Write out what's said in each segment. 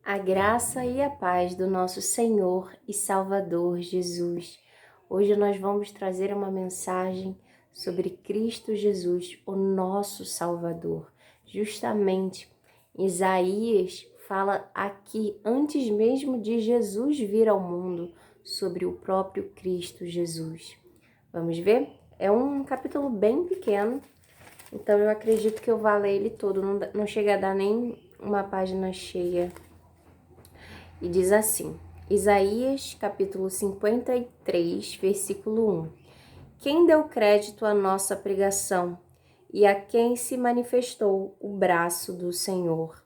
A graça e a paz do nosso Senhor e Salvador Jesus. Hoje nós vamos trazer uma mensagem sobre Cristo Jesus, o nosso Salvador. Justamente, Isaías fala aqui, antes mesmo de Jesus vir ao mundo, sobre o próprio Cristo Jesus. Vamos ver? É um capítulo bem pequeno, então eu acredito que eu vá ler ele todo, não chega a dar nem uma página cheia. E diz assim, Isaías capítulo 53, versículo 1. Quem deu crédito à nossa pregação e a quem se manifestou o braço do Senhor?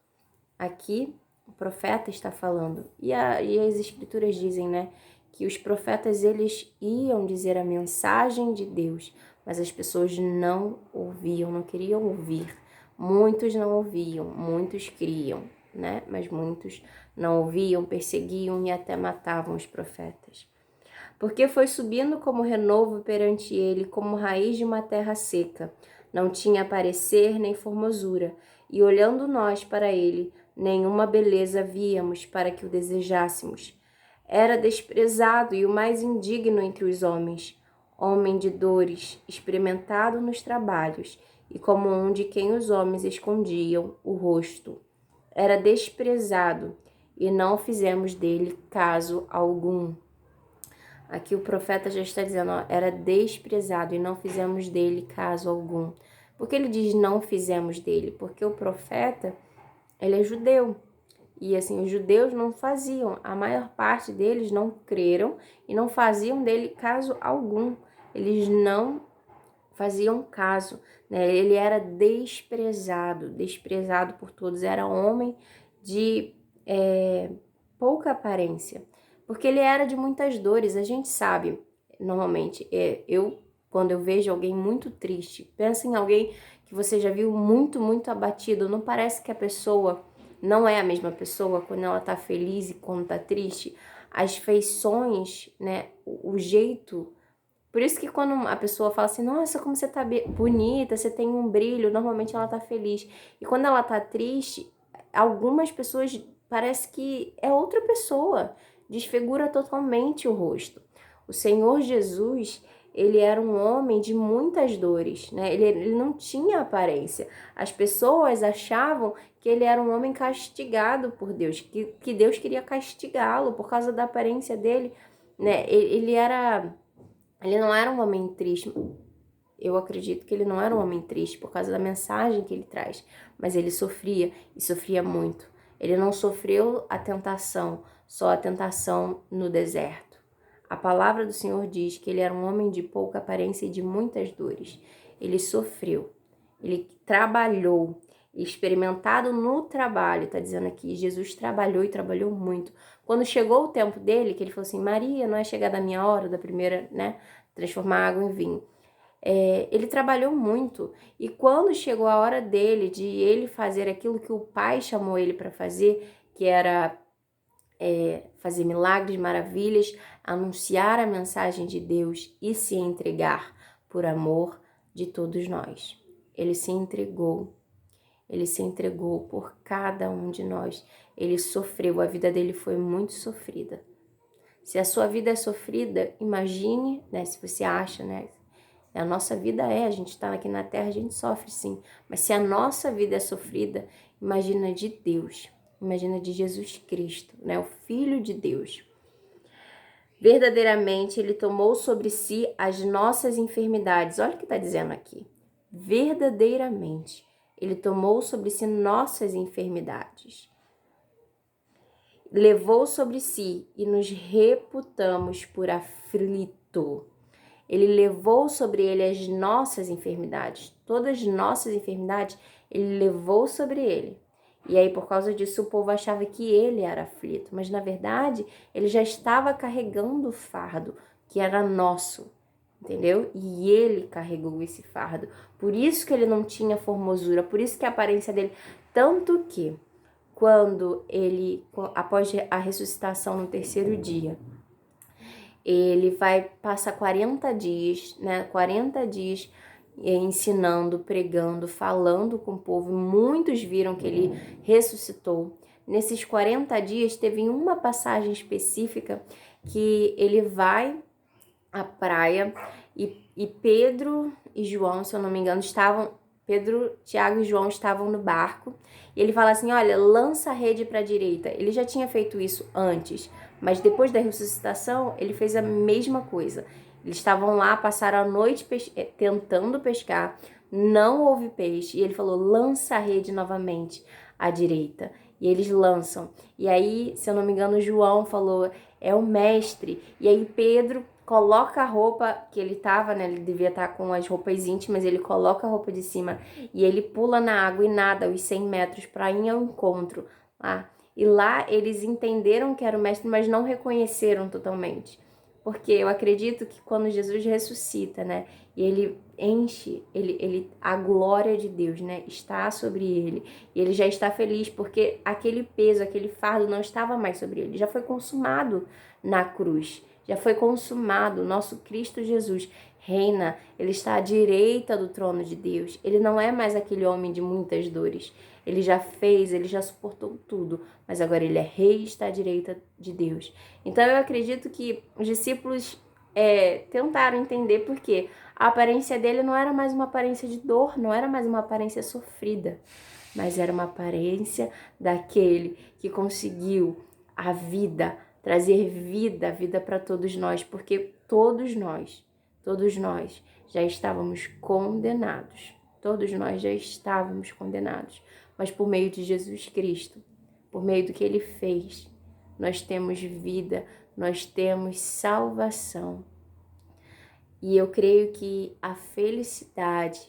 Aqui o profeta está falando, e as escrituras dizem, né, que os profetas eles iam dizer a mensagem de Deus, mas as pessoas não ouviam, não queriam ouvir. Muitos não ouviam, muitos criam, né, mas muitos não ouviam, perseguiam e até matavam os profetas. Porque foi subindo como renovo perante ele, como raiz de uma terra seca. Não tinha parecer nem formosura, e olhando nós para ele, nenhuma beleza víamos para que o desejássemos. Era desprezado e o mais indigno entre os homens, homem de dores, experimentado nos trabalhos, e como um de quem os homens escondiam o rosto. Era desprezado, e não fizemos dele caso algum. Aqui o profeta já está dizendo, ó, era desprezado e não fizemos dele caso algum. Por que ele diz não fizemos dele? Porque o profeta, ele é judeu. E assim, os judeus não faziam, a maior parte deles não creram e não faziam dele caso algum. Eles não faziam caso, né? Ele era desprezado por todos. Era homem de pouca aparência, porque ele era de muitas dores. A gente sabe, normalmente, quando eu vejo alguém muito triste, pensa em alguém que você já viu muito abatido, não parece que a pessoa não é a mesma pessoa quando ela tá feliz e quando tá triste? As feições, né, o jeito. Por isso que quando a pessoa fala assim, nossa, como você tá bonita, você tem um brilho, normalmente ela tá feliz. E quando ela tá triste, algumas pessoas parece que é outra pessoa, desfigura totalmente o rosto. O Senhor Jesus, ele era um homem de muitas dores, né? Ele não tinha aparência. As pessoas achavam que ele era um homem castigado por Deus, que Deus queria castigá-lo por causa da aparência dele, né? Ele não era um homem triste. Eu acredito que ele não era um homem triste por causa da mensagem que ele traz, mas ele sofria e sofria muito. Ele não sofreu a tentação, só a tentação no deserto. A palavra do Senhor diz que ele era um homem de pouca aparência e de muitas dores. Ele sofreu, ele trabalhou, experimentado no trabalho, tá dizendo aqui, Jesus trabalhou e trabalhou muito. Quando chegou o tempo dele, que ele falou assim, Maria, não é chegada a minha hora da primeira, né, transformar água em vinho. Ele trabalhou muito e quando chegou a hora dele, de ele fazer aquilo que o pai chamou ele para fazer, que era fazer milagres, maravilhas, anunciar a mensagem de Deus e se entregar por amor de todos nós. Ele se entregou por cada um de nós. Ele sofreu, a vida dele foi muito sofrida. Se a sua vida é sofrida, imagine, né, se você acha, né, a nossa vida a gente está aqui na Terra, a gente sofre sim, mas se a nossa vida é sofrida, imagina de Deus, imagina de Jesus Cristo, né, o Filho de Deus. Verdadeiramente, ele tomou sobre si as nossas enfermidades. Olha o que está dizendo aqui. Verdadeiramente, ele tomou sobre si nossas enfermidades. Levou sobre si e nos reputamos por aflito. Ele levou sobre ele as nossas enfermidades. Todas as nossas enfermidades, ele levou sobre ele. E aí, por causa disso, o povo achava que ele era aflito. Mas, na verdade, ele já estava carregando o fardo, que era nosso. Entendeu? E ele carregou esse fardo. Por isso que ele não tinha formosura. Por isso que a aparência dele... Tanto que, quando ele, após a ressuscitação no terceiro dia, ele vai passar 40 dias, né? 40 dias ensinando, pregando, falando com o povo. Muitos viram que ele ressuscitou. nesses 40 dias, teve uma passagem específica que ele vai à praia e Pedro e João, se eu não me engano, Pedro, Tiago e João estavam no barco. E ele fala assim, olha, lança a rede para a direita. Ele já tinha feito isso antes, mas depois da ressuscitação, ele fez a mesma coisa. Eles estavam lá, passaram a noite tentando pescar, não houve peixe. E ele falou, lança a rede novamente à direita. E eles lançam. E aí, se eu não me engano, João falou, é o mestre. E aí Pedro coloca a roupa que ele tava, né? Ele devia estar com as roupas íntimas, ele coloca a roupa de cima e ele pula na água e nada os 100 metros para ir ao encontro lá. E lá eles entenderam que era o mestre, mas não reconheceram totalmente. Porque eu acredito que quando Jesus ressuscita, né? E ele enche, a glória de Deus, né? Está sobre ele. E ele já está feliz porque aquele peso, aquele fardo não estava mais sobre ele. Já foi consumado na cruz. Já foi consumado. Nosso Cristo Jesus reina. Ele está à direita do trono de Deus. Ele não é mais aquele homem de muitas dores. Ele já fez, ele já suportou tudo, mas agora ele é rei e está à direita de Deus. Então eu acredito que os discípulos tentaram entender porque a aparência dele não era mais uma aparência de dor, não era mais uma aparência sofrida, mas era uma aparência daquele que conseguiu a vida, trazer vida para todos nós, porque todos nós já estávamos condenados. Todos nós já estávamos condenados, mas por meio de Jesus Cristo, por meio do que Ele fez, nós temos vida, nós temos salvação. E eu creio que a felicidade,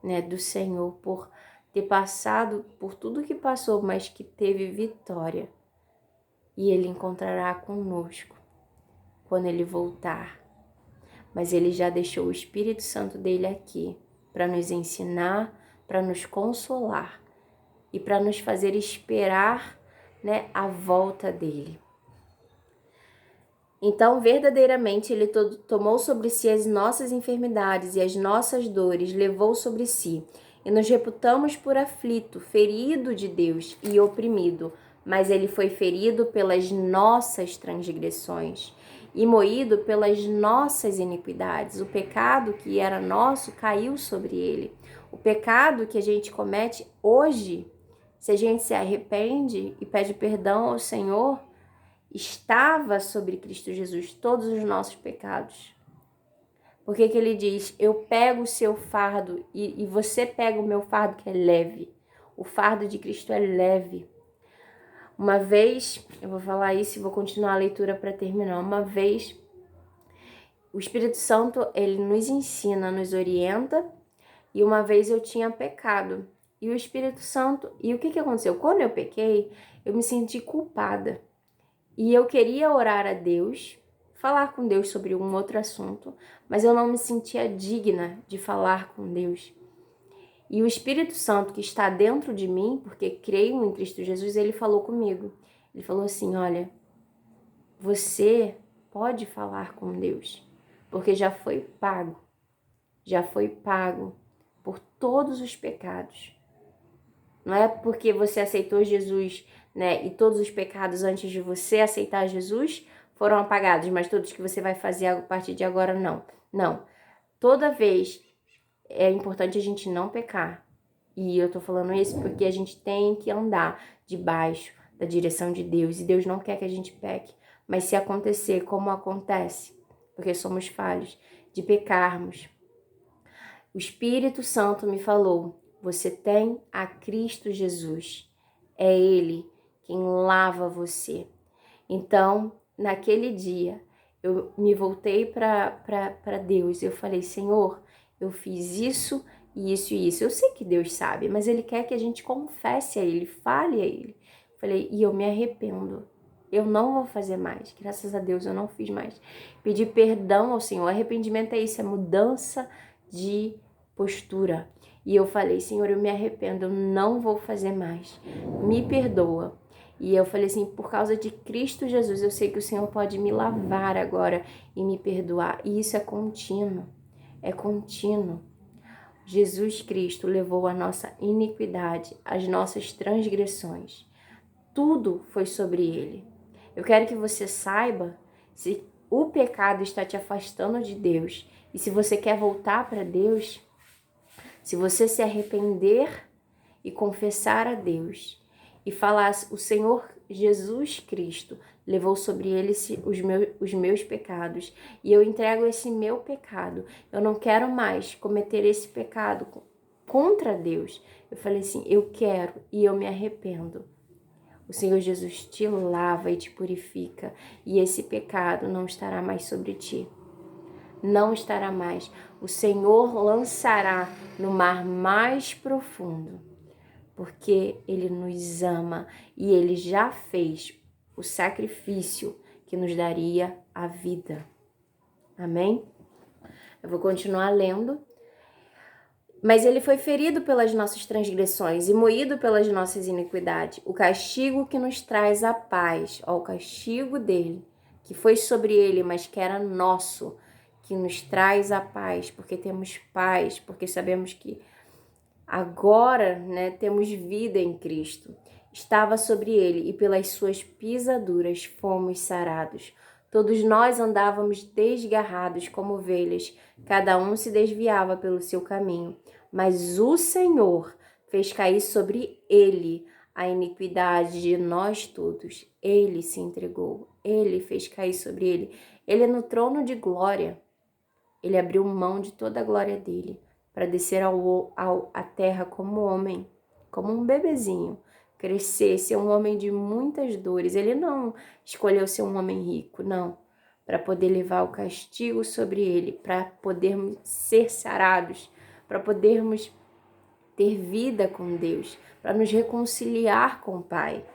né, do Senhor por ter passado por tudo que passou, mas que teve vitória, e Ele encontrará conosco quando Ele voltar. Mas Ele já deixou o Espírito Santo dele aqui para nos ensinar, para nos consolar e para nos fazer esperar, né, a volta dele. Então, verdadeiramente, ele tomou sobre si as nossas enfermidades e as nossas dores, levou sobre si. E nos reputamos por aflito, ferido de Deus e oprimido, mas ele foi ferido pelas nossas transgressões e moído pelas nossas iniquidades. O pecado que era nosso caiu sobre ele. O pecado que a gente comete hoje, se a gente se arrepende e pede perdão ao Senhor, estava sobre Cristo Jesus todos os nossos pecados. Por que ele diz, eu pego o seu fardo e você pega o meu fardo que é leve. O fardo de Cristo é leve. Uma vez, eu vou falar isso e vou continuar a leitura para terminar. Uma vez, o Espírito Santo, ele nos ensina, nos orienta. E uma vez eu tinha pecado. E o Espírito Santo... E o que aconteceu? Quando eu pequei, eu me senti culpada. E eu queria orar a Deus, falar com Deus sobre um outro assunto, mas eu não me sentia digna de falar com Deus. E o Espírito Santo que está dentro de mim, porque creio em Cristo Jesus, ele falou comigo. Ele falou assim, olha, você pode falar com Deus, porque já foi pago por todos os pecados. Não é porque você aceitou Jesus, né, e todos os pecados antes de você aceitar Jesus foram apagados, mas todos que você vai fazer a partir de agora, não. Não. Toda vez é importante a gente não pecar. E eu tô falando isso porque a gente tem que andar debaixo da direção de Deus. E Deus não quer que a gente peque. Mas se acontecer como acontece, porque somos falhos, de pecarmos, o Espírito Santo me falou, você tem a Cristo Jesus. É Ele quem lava você. Então, naquele dia, eu me voltei para Deus. Eu falei, Senhor, eu fiz isso e isso e isso. Eu sei que Deus sabe, mas Ele quer que a gente confesse a Ele, fale a Ele. Eu falei, e eu me arrependo. Eu não vou fazer mais. Graças a Deus, eu não fiz mais. Pedi perdão ao Senhor. Arrependimento é isso, é mudança de postura. E eu falei, Senhor, eu me arrependo, eu não vou fazer mais. Me perdoa. E eu falei assim, por causa de Cristo Jesus, eu sei que o Senhor pode me lavar agora e me perdoar. E isso é contínuo, é contínuo. Jesus Cristo levou a nossa iniquidade, as nossas transgressões. tudo foi sobre ele. Eu quero que você saiba se o pecado está te afastando de Deus e se você quer voltar para Deus, se você se arrepender e confessar a Deus e falar: o Senhor Jesus Cristo levou sobre ele os meus pecados e eu entrego esse meu pecado. Eu não quero mais cometer esse pecado contra Deus. Eu falei assim: eu quero e eu me arrependo. O Senhor Jesus te lava e te purifica e esse pecado não estará mais sobre ti. Não estará mais. O Senhor lançará no mar mais profundo, porque Ele nos ama e Ele já fez o sacrifício que nos daria a vida. Amém? Eu vou continuar lendo. Mas Ele foi ferido pelas nossas transgressões e moído pelas nossas iniquidades. O castigo que nos traz a paz, ó, o castigo dele, que foi sobre ele, mas que era nosso, que nos traz a paz, porque temos paz, porque sabemos que agora, né, temos vida em Cristo. Estava sobre ele e pelas suas pisaduras fomos sarados. Todos nós andávamos desgarrados como ovelhas, cada um se desviava pelo seu caminho. Mas o Senhor fez cair sobre ele a iniquidade de nós todos. Ele se entregou, ele fez cair sobre ele. Ele é no trono de glória. Ele abriu mão de toda a glória dele para descer à terra como homem, como um bebezinho, crescer, ser um homem de muitas dores. Ele não escolheu ser um homem rico, não, para poder levar o castigo sobre ele, para podermos ser sarados, para podermos ter vida com Deus, para nos reconciliar com o Pai.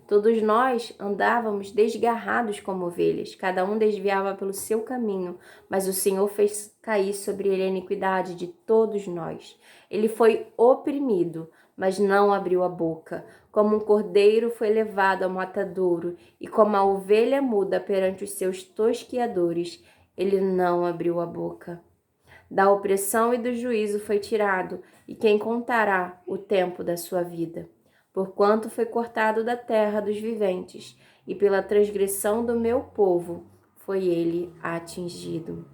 Todos nós andávamos desgarrados como ovelhas, cada um desviava pelo seu caminho, mas o Senhor fez cair sobre ele a iniquidade de todos nós. Ele foi oprimido, mas não abriu a boca. Como um cordeiro foi levado ao matadouro, e como a ovelha muda perante os seus tosquiadores, ele não abriu a boca. Da opressão e do juízo foi tirado, e quem contará o tempo da sua vida? Porquanto foi cortado da terra dos viventes, e pela transgressão do meu povo foi ele atingido.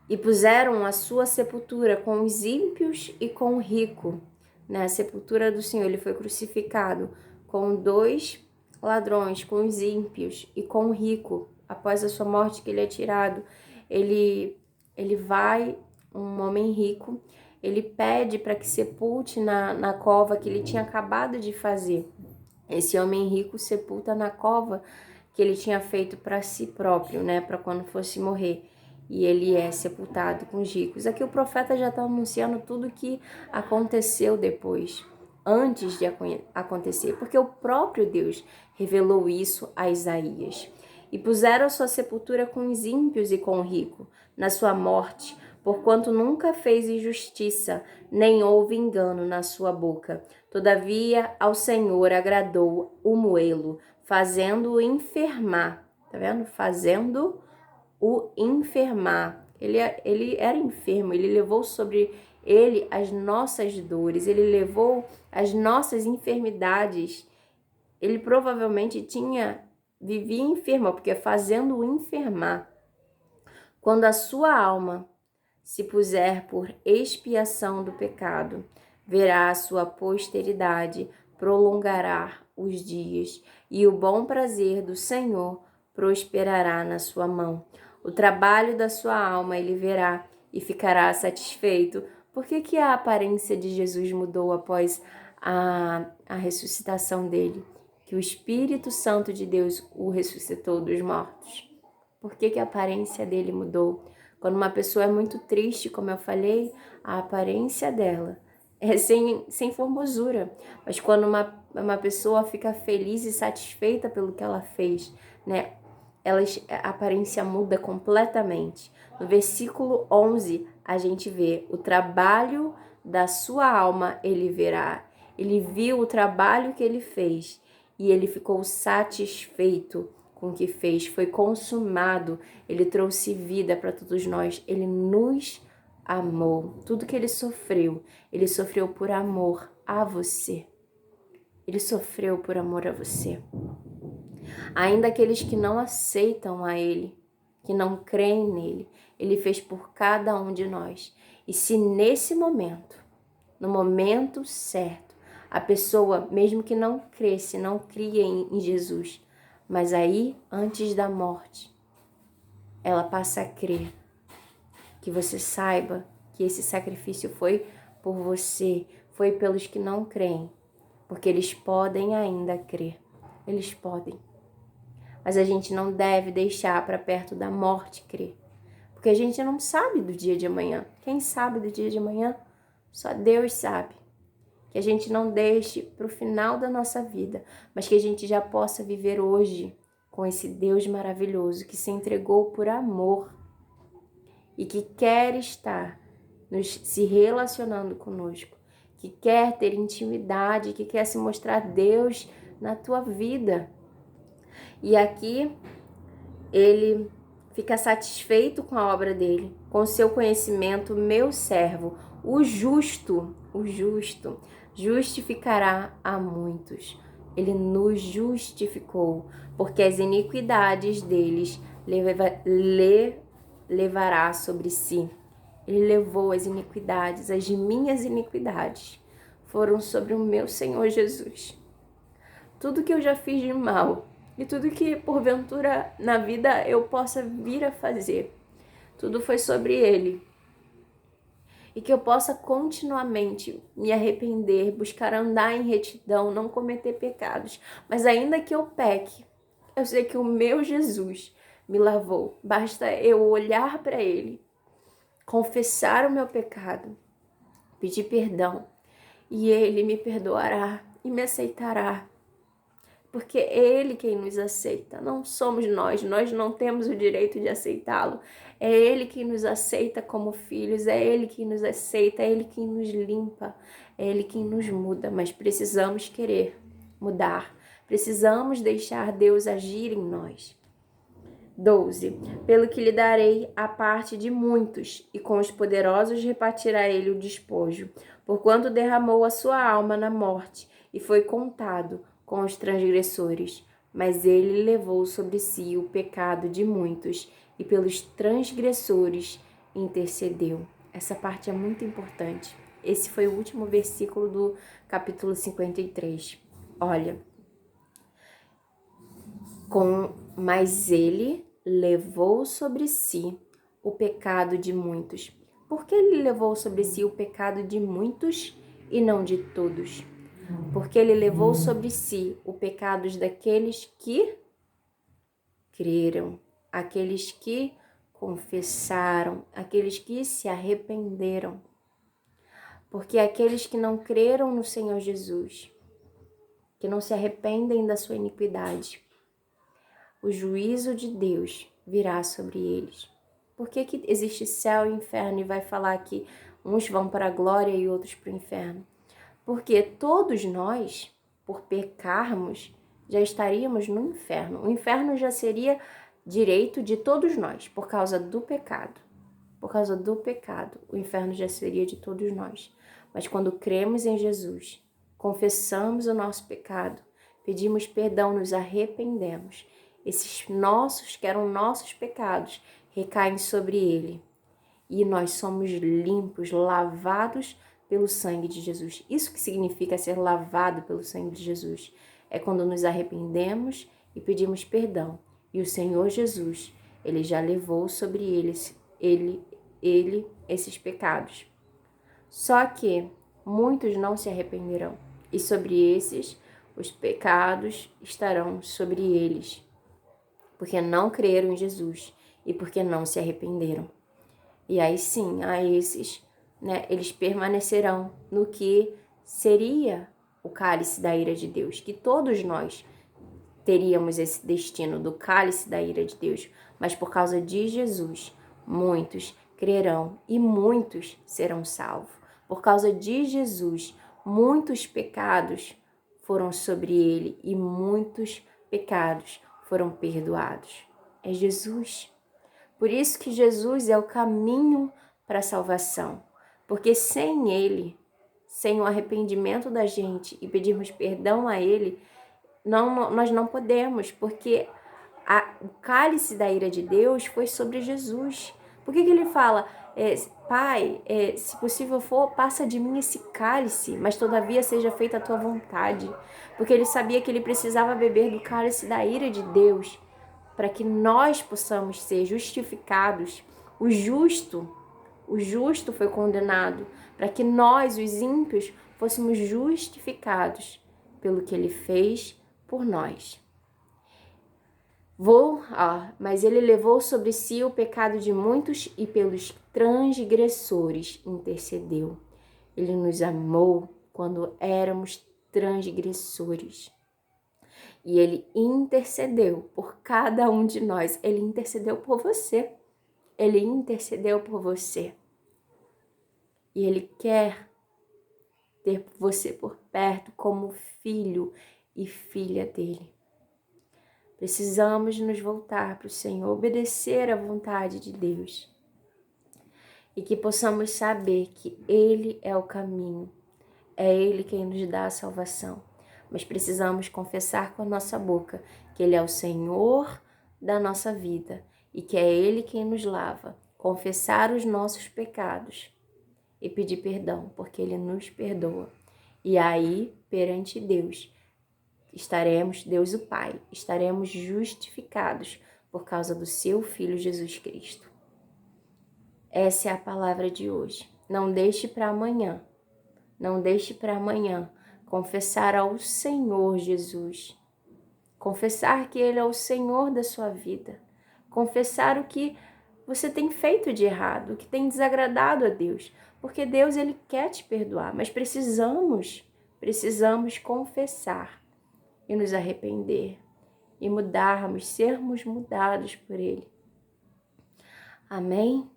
E puseram a sua sepultura com os ímpios e com o rico. A sepultura do Senhor, ele foi crucificado com 2 ladrões, com os ímpios e com o rico. Após a sua morte, que ele é tirado, ele vai, um homem rico, ele pede para que sepulte na cova que ele tinha acabado de fazer. Esse homem rico sepulta na cova que ele tinha feito para si próprio, para quando fosse morrer. E ele é sepultado com os ricos. Aqui o profeta já está anunciando tudo o que aconteceu depois, antes de acontecer, porque o próprio Deus revelou isso a Isaías. E puseram a sua sepultura com os ímpios e com o rico, na sua morte, porquanto nunca fez injustiça, nem houve engano na sua boca. Todavia ao Senhor agradou o moê-lo, fazendo-o enfermar. Tá vendo? Fazendo-o enfermar. Ele era enfermo, ele levou sobre ele as nossas dores, ele levou as nossas enfermidades. Ele provavelmente vivia enfermo, porque fazendo-o enfermar. Quando a sua alma se puser por expiação do pecado, verá a sua posteridade, prolongará os dias, e o bom prazer do Senhor prosperará na sua mão. O trabalho da sua alma ele verá e ficará satisfeito. Por que a aparência de Jesus mudou após a ressuscitação dele? Que o Espírito Santo de Deus o ressuscitou dos mortos. Por que a aparência dele mudou? Quando uma pessoa é muito triste, como eu falei, a aparência dela é sem formosura. Mas quando uma pessoa fica feliz e satisfeita pelo que ela fez, a aparência muda completamente. No versículo 11, a gente vê o trabalho da sua alma ele verá. Ele viu o trabalho que ele fez e ele ficou satisfeito com o que fez. Foi consumado. Ele trouxe vida para todos nós. Ele nos amou. Tudo que ele sofreu por amor a você. Ele sofreu por amor a você. Ainda aqueles que não aceitam a Ele, que não creem nele, Ele fez por cada um de nós. E se nesse momento, no momento certo, a pessoa, mesmo que não cresce, não cria em Jesus, mas aí, antes da morte, ela passa a crer, que você saiba que esse sacrifício foi por você, foi pelos que não creem, porque eles podem ainda crer, eles podem. Mas a gente não deve deixar para perto da morte crer, porque a gente não sabe do dia de amanhã. Quem sabe do dia de amanhã? Só Deus sabe. Que a gente não deixe para o final da nossa vida, mas que a gente já possa viver hoje com esse Deus maravilhoso que se entregou por amor e que quer estar se relacionando conosco, que quer ter intimidade, que quer se mostrar Deus na tua vida. E aqui ele fica satisfeito com a obra dele, com o seu conhecimento, meu servo, o justo justificará a muitos. Ele nos justificou, porque as iniquidades deles levará sobre si. Ele levou as iniquidades, as minhas iniquidades, foram sobre o meu Senhor Jesus. Tudo que eu já fiz de mal e tudo que porventura na vida eu possa vir a fazer, tudo foi sobre Ele. E que eu possa continuamente me arrepender, buscar andar em retidão, não cometer pecados. Mas ainda que eu peque, eu sei que o meu Jesus me lavou. Basta eu olhar para Ele, confessar o meu pecado, pedir perdão, e Ele me perdoará e me aceitará. Porque é Ele quem nos aceita, não somos nós não temos o direito de aceitá-lo. É Ele quem nos aceita como filhos, é Ele quem nos aceita, é Ele quem nos limpa, é Ele quem nos muda, mas precisamos querer mudar, precisamos deixar Deus agir em nós. 12. Pelo que lhe darei a parte de muitos, e com os poderosos repartirá ele o despojo, porquanto derramou a sua alma na morte, e foi contado com os transgressores. Mas ele levou sobre si o pecado de muitos, e pelos transgressores intercedeu. Essa parte é muito importante. Esse foi o último versículo do capítulo 53. Olha, mas ele levou sobre si o pecado de muitos. Por que ele levou sobre si o pecado de muitos e não de todos? Porque ele levou sobre si o pecado daqueles que creram, aqueles que confessaram, aqueles que se arrependeram. Porque aqueles que não creram no Senhor Jesus, que não se arrependem da sua iniquidade, o juízo de Deus virá sobre eles. Por que existe céu e inferno e vai falar que uns vão para a glória e outros para o inferno? Porque todos nós, por pecarmos, já estaríamos no inferno. O inferno já seria direito de todos nós, por causa do pecado. Por causa do pecado, o inferno já seria de todos nós. Mas quando cremos em Jesus, confessamos o nosso pecado, pedimos perdão, nos arrependemos, esses nossos, que eram nossos pecados, recaem sobre ele. E nós somos limpos, lavados pelo sangue de Jesus. Isso que significa ser lavado pelo sangue de Jesus. É quando nos arrependemos e pedimos perdão. E o Senhor Jesus, ele já levou sobre ele esses pecados. Só que muitos não se arrependerão. E sobre esses, os pecados estarão sobre eles, porque não creram em Jesus e porque não se arrependeram. E aí sim, a esses, eles permanecerão no que seria o cálice da ira de Deus, que todos nós teríamos esse destino do cálice da ira de Deus, mas por causa de Jesus, muitos crerão e muitos serão salvos. Por causa de Jesus, muitos pecados foram sobre ele e muitos pecados foram perdoados. É Jesus. Por isso que Jesus é o caminho para a salvação, porque sem ele sem o arrependimento da gente e pedirmos perdão a Ele, nós não podemos, porque o cálice da ira de Deus foi sobre Jesus. Por que ele fala, Pai, se possível for, passa de mim esse cálice, mas todavia seja feita a tua vontade? Porque ele sabia que ele precisava beber do cálice da ira de Deus, para que nós possamos ser justificados. O justo foi condenado, para que nós, os ímpios, fôssemos justificados pelo que ele fez por nós. Mas ele levou sobre si o pecado de muitos e pelos transgressores intercedeu. Ele nos amou quando éramos transgressores. E ele intercedeu por cada um de nós. Ele intercedeu por você. Ele intercedeu por você. E ele quer ter você por perto como filho e filha dele. Precisamos nos voltar para o Senhor, obedecer à vontade de Deus. E que possamos saber que Ele é o caminho, é Ele quem nos dá a salvação. Mas precisamos confessar com a nossa boca que Ele é o Senhor da nossa vida e que é Ele quem nos lava. Confessar os nossos pecados e pedir perdão, porque Ele nos perdoa. E aí, perante Deus, Deus o Pai, estaremos justificados por causa do seu Filho Jesus Cristo. Essa é a palavra de hoje. Não deixe para amanhã. Não deixe para amanhã confessar ao Senhor Jesus. Confessar que Ele é o Senhor da sua vida. Confessar o que você tem feito de errado, o que tem desagradado a Deus. Porque Deus, Ele quer te perdoar, mas precisamos confessar e nos arrepender e mudarmos, sermos mudados por Ele. Amém?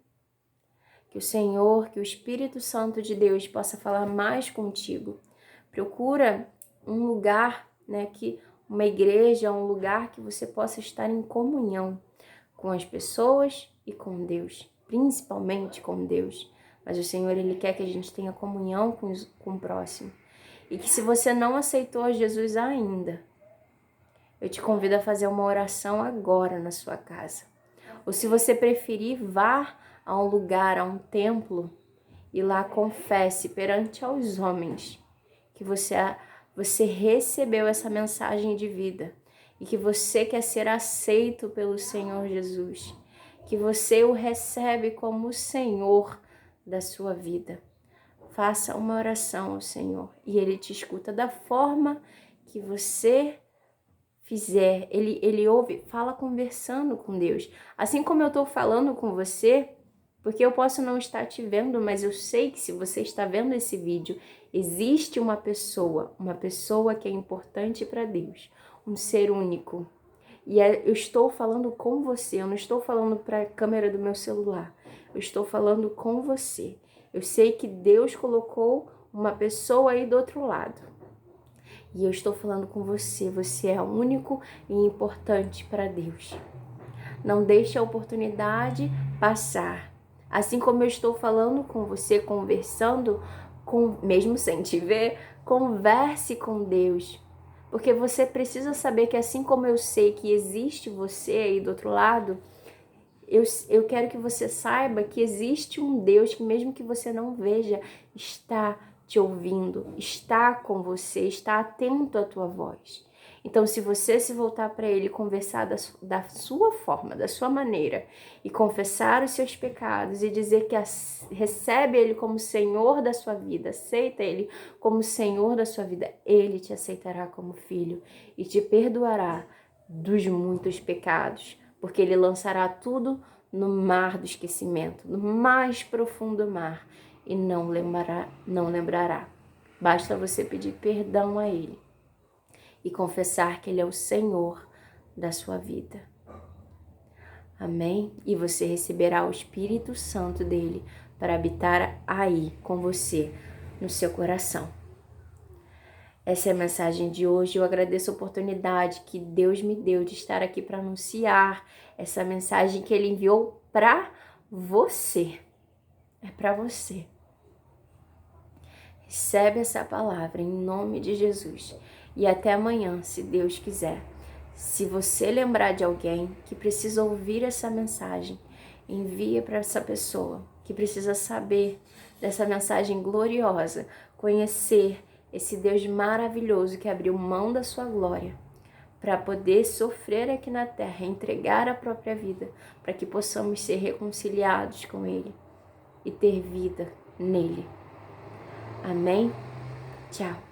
Que o Senhor, que o Espírito Santo de Deus possa falar mais contigo. Procura um lugar, que uma igreja, um lugar que você possa estar em comunhão com as pessoas e com Deus, principalmente com Deus. Mas o Senhor, Ele quer que a gente tenha comunhão com o próximo. E que se você não aceitou Jesus ainda, eu te convido a fazer uma oração agora na sua casa. Ou se você preferir, vá a um lugar, a um templo, e lá confesse perante aos homens que você recebeu essa mensagem de vida e que você quer ser aceito pelo Senhor Jesus, que você o recebe como o Senhor da sua vida. Faça uma oração ao Senhor e Ele te escuta da forma que você fizer. Ele ouve, fala conversando com Deus. Assim como eu estou falando com você, porque eu posso não estar te vendo, mas eu sei que se você está vendo esse vídeo, existe uma pessoa que é importante para Deus, um ser único. E eu estou falando com você, eu não estou falando para a câmera do meu celular, eu estou falando com você. Eu sei que Deus colocou uma pessoa aí do outro lado. E eu estou falando com você, você é único e importante para Deus. Não deixe a oportunidade passar. Assim como eu estou falando com você, conversando, mesmo sem te ver, converse com Deus. Porque você precisa saber que assim como eu sei que existe você aí do outro lado, eu quero que você saiba que existe um Deus que mesmo que você não veja, está te ouvindo, está com você, está atento à tua voz. Então, se você se voltar para Ele, conversar da sua forma, da sua maneira, e confessar os seus pecados e dizer que recebe Ele como Senhor da sua vida, aceita Ele como Senhor da sua vida, Ele te aceitará como filho e te perdoará dos muitos pecados, porque Ele lançará tudo no mar do esquecimento, no mais profundo mar, e não lembrará. Basta você pedir perdão a Ele e confessar que Ele é o Senhor da sua vida. Amém? E você receberá o Espírito Santo dele para habitar aí com você, no seu coração. Essa é a mensagem de hoje. Eu agradeço a oportunidade que Deus me deu de estar aqui para anunciar essa mensagem que Ele enviou para você. É para você. Recebe essa palavra em nome de Jesus. E até amanhã, se Deus quiser. Se você lembrar de alguém que precisa ouvir essa mensagem, envia para essa pessoa que precisa saber dessa mensagem gloriosa, conhecer esse Deus maravilhoso que abriu mão da sua glória para poder sofrer aqui na terra, entregar a própria vida, para que possamos ser reconciliados com Ele e ter vida nele. Amém? Tchau.